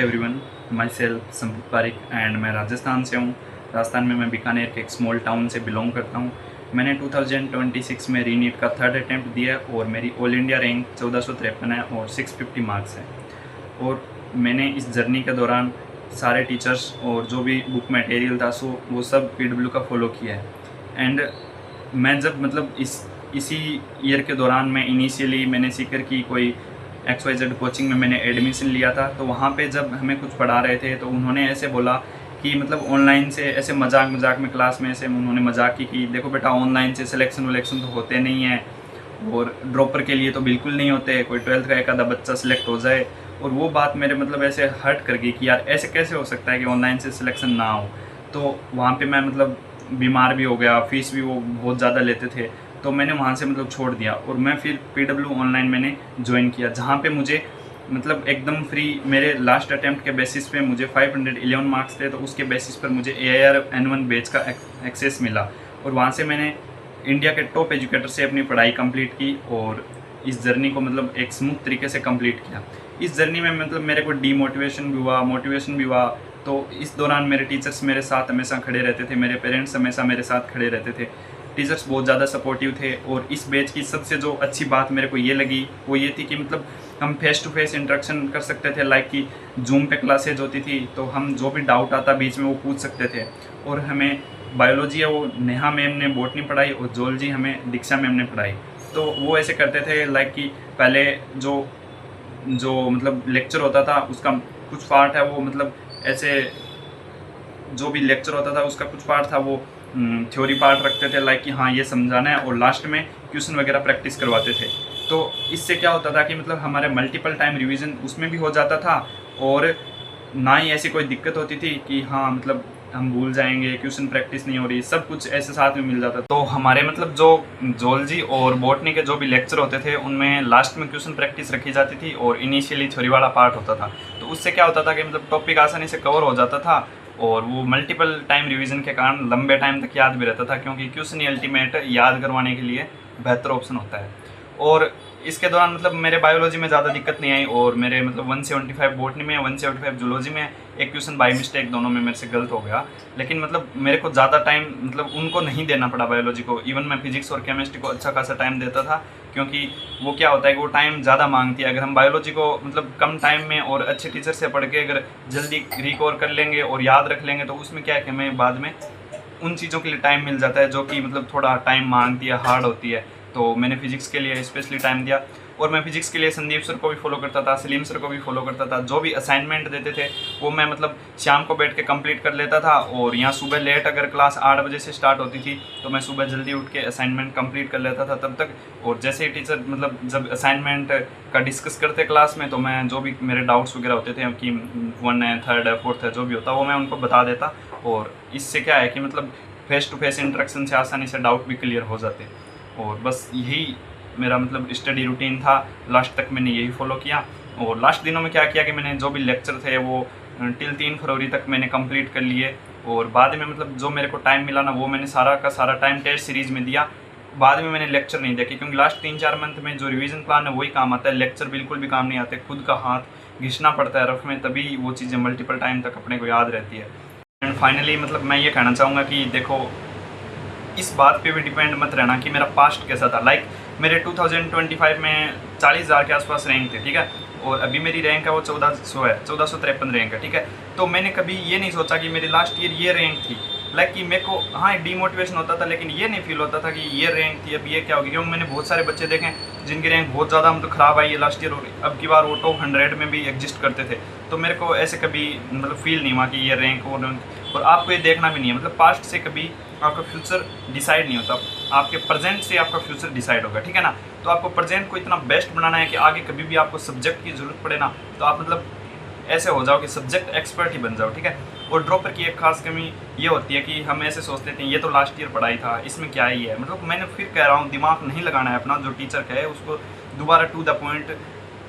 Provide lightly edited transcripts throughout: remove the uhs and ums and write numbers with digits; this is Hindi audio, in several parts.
Everyone, myself Sambit Parik एंड मैं राजस्थान से हूँ। राजस्थान में मैं बीकानेर के एक स्मॉल टाउन से बिलोंग करता हूँ। मैंने 2026 में रीनीट का थर्ड अटैम्प्ट दिया और मेरी ऑल इंडिया रैंक 1453 है और 650 मार्क्स है। और मैंने इस जर्नी के दौरान सारे टीचर्स और जो भी बुक मटेरियल था वो सब PW का फॉलो किया है। एंड मैं जब मतलब इसी ईयर के दौरान मैं इनिशियली मैंने सीकर की कोई XYZ कोचिंग में मैंने एडमिशन लिया था, तो वहाँ पे जब हमें कुछ पढ़ा रहे थे तो उन्होंने ऐसे बोला कि मतलब ऑनलाइन से ऐसे मजाक में क्लास में ऐसे उन्होंने मजाक की कि देखो बेटा ऑनलाइन से सिलेक्शन वलेक्शन तो होते नहीं है और ड्रॉपर के लिए तो बिल्कुल नहीं होते, कोई 12th का एक आधा बच्चा सिलेक्ट हो जाए। और वो बात मेरे मतलब ऐसे हर्ट कर गई कि यार ऐसे कैसे हो सकता है कि ऑनलाइन से सिलेक्शन ना हो। तो वहाँ पे मैं मतलब बीमार भी हो गया, फीस भी वो बहुत ज़्यादा लेते थे, तो मैंने वहाँ से मतलब छोड़ दिया और मैं फिर PW ऑनलाइन मैंने ज्वाइन किया, जहाँ पे मुझे मतलब एकदम फ्री मेरे लास्ट अटैम्प्ट के बेसिस पे मुझे 511 मार्क्स थे, तो उसके बेसिस पर मुझे AIR N1 बैच का एक्सेस मिला और वहाँ से मैंने इंडिया के टॉप एजुकेटर से अपनी पढ़ाई कंप्लीट की और इस जर्नी को मतलब एक स्मूथ तरीके से कंप्लीट किया। इस जर्नी में मतलब मेरे को डीमोटिवेशन भी हुआ, मोटिवेशन भी हुआ। तो इस दौरान मेरे टीचर्स मेरे साथ हमेशा खड़े रहते थे, मेरे पेरेंट्स हमेशा मेरे साथ खड़े रहते थे। टीचर्स बहुत ज़्यादा सपोर्टिव थे और इस बैच की सबसे जो अच्छी बात मेरे को ये लगी वो ये थी कि मतलब हम फेस टू फेस इंटरेक्शन कर सकते थे, लाइक कि जूम पे क्लासेज होती थी तो हम जो भी डाउट आता बीच में वो पूछ सकते थे। और हमें बायोलॉजी है वो नेहा मैम ने बॉटनी पढ़ाई और जोलॉजी हमें दीक्षा मैम ने पढ़ाई। तो वो ऐसे करते थे लाइक कि पहले जो जो मतलब लेक्चर होता था उसका कुछ पार्ट है वो मतलब ऐसे जो भी लेक्चर होता था उसका कुछ पार्ट था वो थ्योरी पार्ट रखते थे, लाइक कि हाँ ये समझाना है, और लास्ट में क्वेश्चन वगैरह प्रैक्टिस करवाते थे। तो इससे क्या होता था कि मतलब हमारे मल्टीपल टाइम रिवीजन उसमें भी हो जाता था और ना ही ऐसी कोई दिक्कत होती थी कि हाँ मतलब हम भूल जाएंगे, क्वेश्चन प्रैक्टिस नहीं हो रही, सब कुछ ऐसे साथ में मिल जाता। तो हमारे मतलब जो जोलॉजी और बॉटनी के जो भी लेक्चर होते थे उनमें लास्ट में क्वेश्चन प्रैक्टिस रखी जाती थी और इनिशियली थ्योरी वाला पार्ट होता था। तो उससे क्या होता था कि मतलब टॉपिक आसानी से कवर हो जाता था और वो मल्टीपल टाइम रिवीजन के कारण लंबे टाइम तक याद भी रहता था, क्योंकि क्वेश्चन ही अल्टीमेट याद करवाने के लिए बेहतर ऑप्शन होता है। और इसके दौरान मतलब मेरे बायोलॉजी में ज़्यादा दिक्कत नहीं आई और मेरे मतलब 175 बॉटनी में, 175 जूलॉजी में, एक क्वेश्चन बाई मिस्टेक दोनों में मेरे से गलत हो गया। लेकिन मतलब मेरे को ज़्यादा टाइम मतलब उनको नहीं देना पड़ा बायोलॉजी को। इवन मैं फिजिक्स और केमिस्ट्री को अच्छा खासा टाइम देता था, क्योंकि वो क्या होता है कि वो टाइम ज़्यादा मांगती है। अगर हम बायोलॉजी को मतलब कम टाइम में और अच्छे टीचर से पढ़ के अगर जल्दी रिकवर कर लेंगे और याद रख लेंगे तो उसमें क्या है कि हमें बाद में उन चीज़ों के लिए टाइम मिल जाता है जो कि मतलब थोड़ा टाइम मांगती है, हार्ड होती है। तो मैंने फिजिक्स के लिए स्पेशली टाइम दिया और मैं फिजिक्स के लिए संदीप सर को भी फॉलो करता था, सलीम सर को भी फॉलो करता था। जो भी असाइनमेंट देते थे वो मैं मतलब शाम को बैठ के कंप्लीट कर लेता था और यहाँ सुबह लेट अगर क्लास 8 बजे से स्टार्ट होती थी तो मैं सुबह जल्दी उठ के असाइनमेंट कंप्लीट कर लेता था तब तक। और जैसे ही टीचर मतलब जब असाइनमेंट का डिस्कस करते क्लास में तो मैं जो भी मेरे डाउट्स वगैरह होते थे कि 1 है, 3rd है, 4th है, जो भी होता वो मैं उनको बता देता। और इससे क्या है कि मतलब फेस टू फेस इंटरेक्शन से आसानी से डाउट भी क्लियर हो जाते। और बस यही मेरा मतलब स्टडी रूटीन था, लास्ट तक मैंने यही फॉलो किया। और लास्ट दिनों में क्या किया कि मैंने जो भी लेक्चर थे वो टिल 3 फरवरी तक मैंने कंप्लीट कर लिए और बाद में मतलब जो मेरे को टाइम मिला ना वो मैंने सारा का सारा टाइम टेस्ट सीरीज़ में दिया। बाद में मैंने लेक्चर नहीं देखे क्योंकि लास्ट 3-4 मंथ में जो रिवीजन प्लान है वही काम आता है, लेक्चर बिल्कुल भी काम नहीं आते। खुद का हाथ घिसना पड़ता है रफ में, तभी वो चीज़ें मल्टीपल टाइम तक अपने को याद रहती है। एंड फाइनली मतलब मैं ये कहना चाहूँगा कि देखो इस बात पे भी डिपेंड मत रहना कि मेरा पास्ट कैसा था। लाइक मेरे 2025 में 40,000 के आसपास रैंक थे, ठीक है, और अभी मेरी रैंक है वो 1400 है, 1453 रैंक है, ठीक है। तो मैंने कभी ये नहीं सोचा कि मेरी लास्ट ईयर ये रैंक थी। लाइक कि मेरे को हाँ डीमोटिवेशन होता था लेकिन ये नहीं फील होता था कि ये रैंक थी अब ये क्या होगी, क्योंकि मैंने बहुत सारे बच्चे देखे जिनकी रैंक बहुत ज़्यादा मतलब ख़राब आई है लास्ट ईयर और अब की बार वो टॉप 100 में भी एग्जिस्ट करते थे। तो मेरे को ऐसे कभी मतलब फील नहीं हुआ कि ये रैंक और आपको ये देखना भी नहीं है। मतलब पास्ट से कभी आपका फ्यूचर डिसाइड नहीं होता, आपके प्रेजेंट से आपका फ्यूचर डिसाइड होगा, ठीक है ना। तो आपको प्रेजेंट को इतना बेस्ट बनाना है कि आगे कभी भी आपको सब्जेक्ट की ज़रूरत पड़े ना तो आप मतलब ऐसे हो जाओ कि सब्जेक्ट एक्सपर्ट ही बन जाओ, ठीक है। और ड्रॉपर की एक खास कमी ये होती है कि हम ऐसे सोच लेते हैं ये तो लास्ट ईयर पढ़ाई था इसमें क्या ही है। मतलब मैंने फिर कह रहा हूँ दिमाग नहीं लगाना है अपना, जो टीचर कहे उसको दोबारा टू द पॉइंट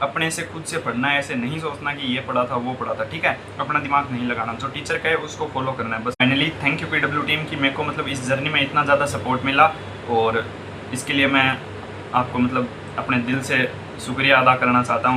अपने से खुद से पढ़ना है। ऐसे नहीं सोचना कि ये पढ़ा था वो पढ़ा था, ठीक है। अपना दिमाग नहीं लगाना, जो टीचर कहे उसको फॉलो करना है बस। Finally thank you PW team कि मेरे को मतलब इस जर्नी में इतना ज़्यादा सपोर्ट मिला और इसके लिए मैं आपको मतलब अपने दिल से शुक्रिया अदा करना चाहता हूँ।